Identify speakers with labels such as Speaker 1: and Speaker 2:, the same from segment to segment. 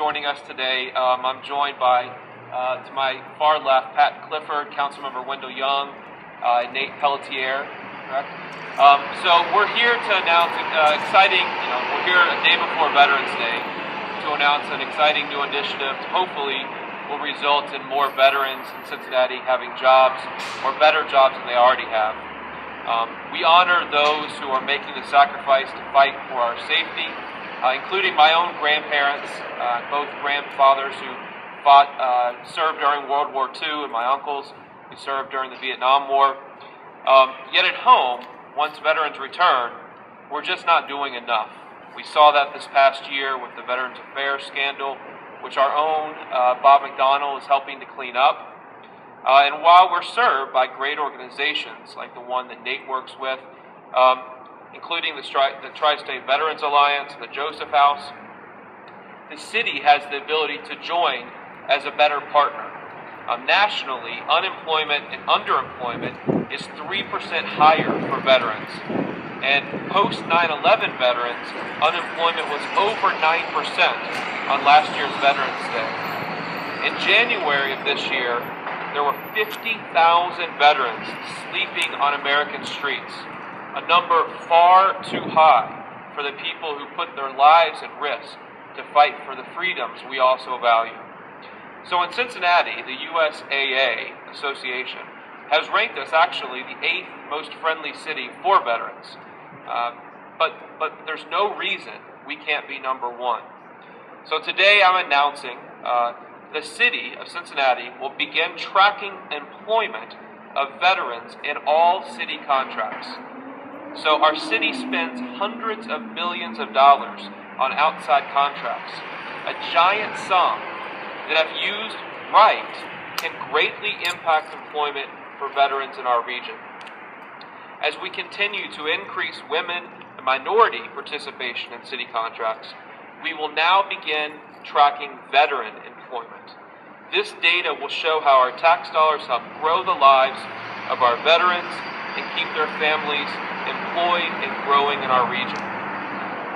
Speaker 1: joining us today. I'm joined by, to my far left, Pat Clifford, Councilmember Wendell Young, and Nate Pelletier, correct? So we're here to announce exciting, we're here a day before Veterans Day to announce an exciting new initiative to hopefully will result in more veterans in Cincinnati having jobs or better jobs than they already have. We honor those who are making the sacrifice to fight for our safety, including my own grandparents, both grandfathers who served during World War II, and my uncles who served during the Vietnam War. Yet at home, once veterans return, we're just not doing enough. We saw that this past year with the Veterans Affairs scandal, which our own Bob McDonnell is helping to clean up. And while we're served by great organizations like the one that Nate works with, including the Tri-State Veterans Alliance, the Joseph House, the city has the ability to join as a better partner. Nationally, unemployment and underemployment is 3% higher for veterans. And post 9/11 veterans, unemployment was over 9% on last year's Veterans Day. In January of this year, there were 50,000 veterans sleeping on American streets, a number far too high for the people who put their lives at risk to fight for the freedoms we also value. So in Cincinnati, the USAA Association has ranked us actually the 8th most friendly city for veterans. But there's no reason we can't be number one. So today I'm announcing the city of Cincinnati will begin tracking employment of veterans in all city contracts. So our city spends hundreds of millions of dollars on outside contracts, a giant sum that, if used right, can greatly impact employment for veterans in our region. As we continue to increase women and minority participation in city contracts, we will now begin tracking veteran employment. This data will show how our tax dollars help grow the lives of our veterans and keep their families employed and growing in our region.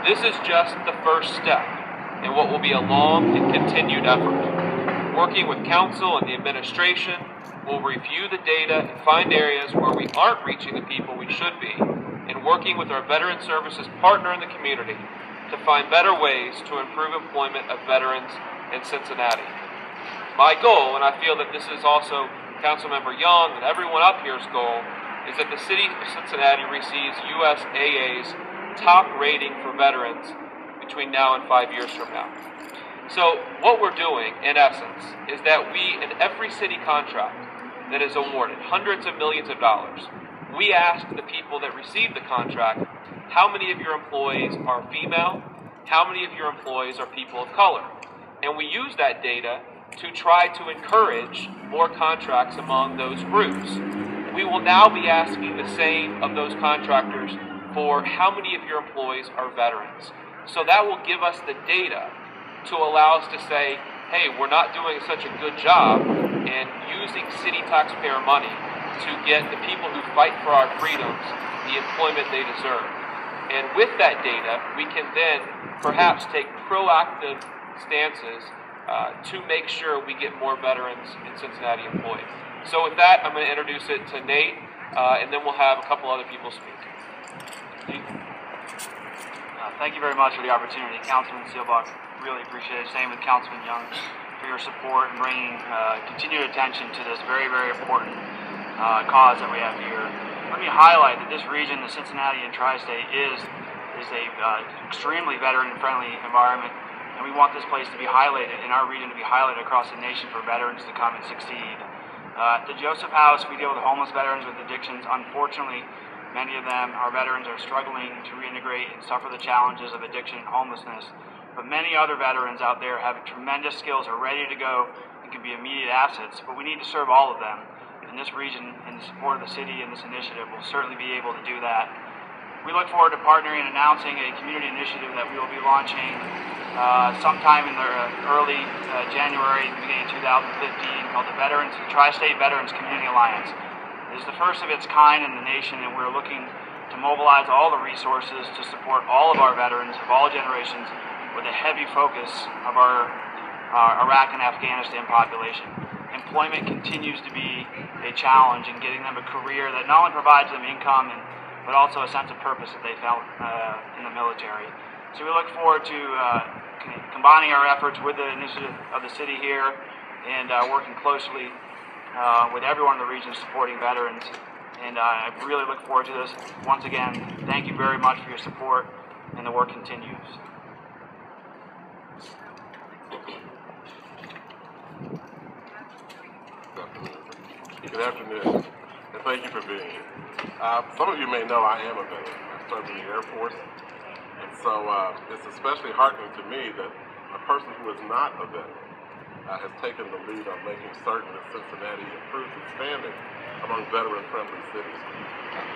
Speaker 1: This is just the first step in what will be a long and continued effort. Working with council and the administration, we'll review the data and find areas where we aren't reaching the people we should be, and working with our Veteran Services partner in the community to find better ways to improve employment of veterans in Cincinnati. My goal, and I feel that this is also Councilmember Young and everyone up here's goal, is that the city of Cincinnati receives USAA's top rating for veterans between now and 5 years from now. So what we're doing, in essence, is that we, in every city contract that is awarded, hundreds of millions of dollars, we ask the people that receive the contract, how many of your employees are female? How many of your employees are people of color? And we use that data to try to encourage more contracts among those groups. We will now be asking the same of those contractors for how many of your employees are veterans. So that will give us the data to allow us to say, hey, we're not doing such a good job in using city taxpayer money to get the people who fight for our freedoms the employment they deserve. And with that data, we can then perhaps take proactive stances to make sure we get more veterans in Cincinnati employed. So with that, I'm going to introduce it to Nate, and then we'll have a couple other people speak. Nate?
Speaker 2: Thank you very much for the opportunity. Councilman Seelbach, really appreciate it. Same with Councilman Young for your support and bringing continued attention to this very, very important cause that we have here. Let me highlight that this region, the Cincinnati and Tri-State, is a extremely veteran-friendly environment, and we want this place to be highlighted, in our region to be highlighted across the nation for veterans to come and succeed. At the Joseph House, we deal with homeless veterans with addictions. Unfortunately, many of them, our veterans, are struggling to reintegrate and suffer the challenges of addiction and homelessness. But many other veterans out there have tremendous skills, are ready to go, and can be immediate assets. But we need to serve all of them. In this region, in the support of the city and this initiative, we'll certainly be able to do that. We look forward to partnering and announcing a community initiative that we will be launching sometime in the early January, beginning of 2015, called the Tri-State Veterans Community Alliance. It is the first of its kind in the nation, and we're looking to mobilize all the resources to support all of our veterans of all generations with a heavy focus of our Iraq and Afghanistan population. Employment continues to be a challenge in getting them a career that not only provides them income, but also a sense of purpose that they felt in the military. So we look forward to combining our efforts with the initiative of the city here and working closely with everyone in the region supporting veterans. And I really look forward to this. Once again, thank you very much for your support, and the work continues.
Speaker 3: Good afternoon, and thank you for being here. Some of you may know I am a veteran. I served in the Air Force, and so it's especially heartening to me that a person who is not a veteran has taken the lead on making certain that Cincinnati improves its standing among veteran-friendly cities.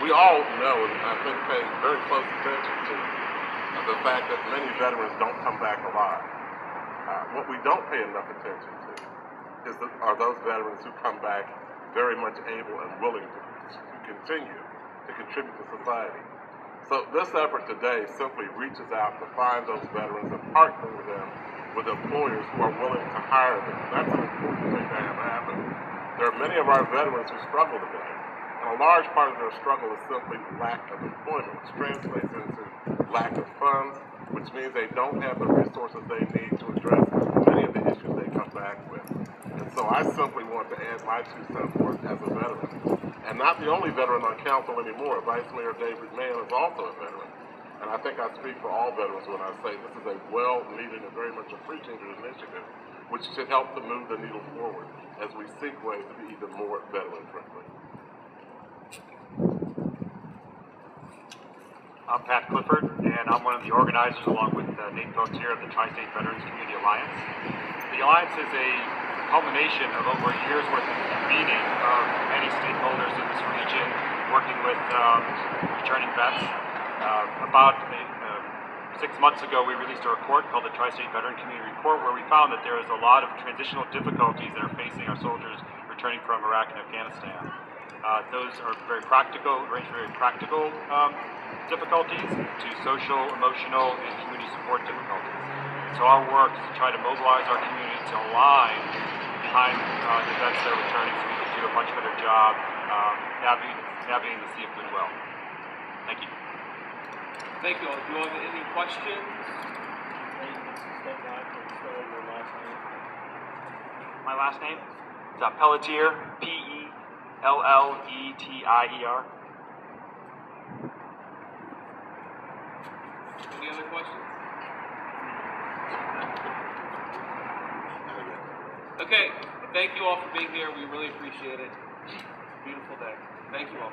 Speaker 3: We all know, and I think pay very close attention to the fact that many veterans don't come back alive. What we don't pay enough attention to are those veterans who come back very much able and willing to continue to contribute to society. So this effort today simply reaches out to find those veterans and partner with them with employers who are willing to hire them. That's an important thing to have happen. There are many of our veterans who struggle today, and a large part of their struggle is simply lack of employment, which translates into lack of funds, which means they don't have the resources they need to address many of the issues they come back with. And so I simply want to add my 2 cents worth as a veteran. And not the only veteran on council anymore. Vice Mayor David Mann is also a veteran. And I think I speak for all veterans when I say this is a well-needed and very much appreciated initiative, which should help to move the needle forward as we seek ways to be even more veteran-friendly.
Speaker 4: I'm Pat Clifford, and I'm one of the organizers, along with Nate Pelletier, of the Tri-State Veterans Community Alliance. The Alliance is a culmination of over a year's worth of convening of many stakeholders in this region, working with returning vets. About 6 months ago, we released a report called the Tri-State Veteran Community Report, where we found that there is a lot of transitional difficulties that are facing our soldiers returning from Iraq and Afghanistan. Those are very practical, range from very practical difficulties to social, emotional, and community support difficulties. So our work is to try to mobilize our community to align behind the vets that are returning so we can do a much better job navigating the sea of goodwill. Thank you.
Speaker 1: Thank you all. Do you have any questions?
Speaker 2: My last name is Pelletier, P-E-L-L-E-T-I-E-R.
Speaker 1: Any other questions? Okay, thank you all for being here. We really appreciate it. Beautiful day. Thank you all.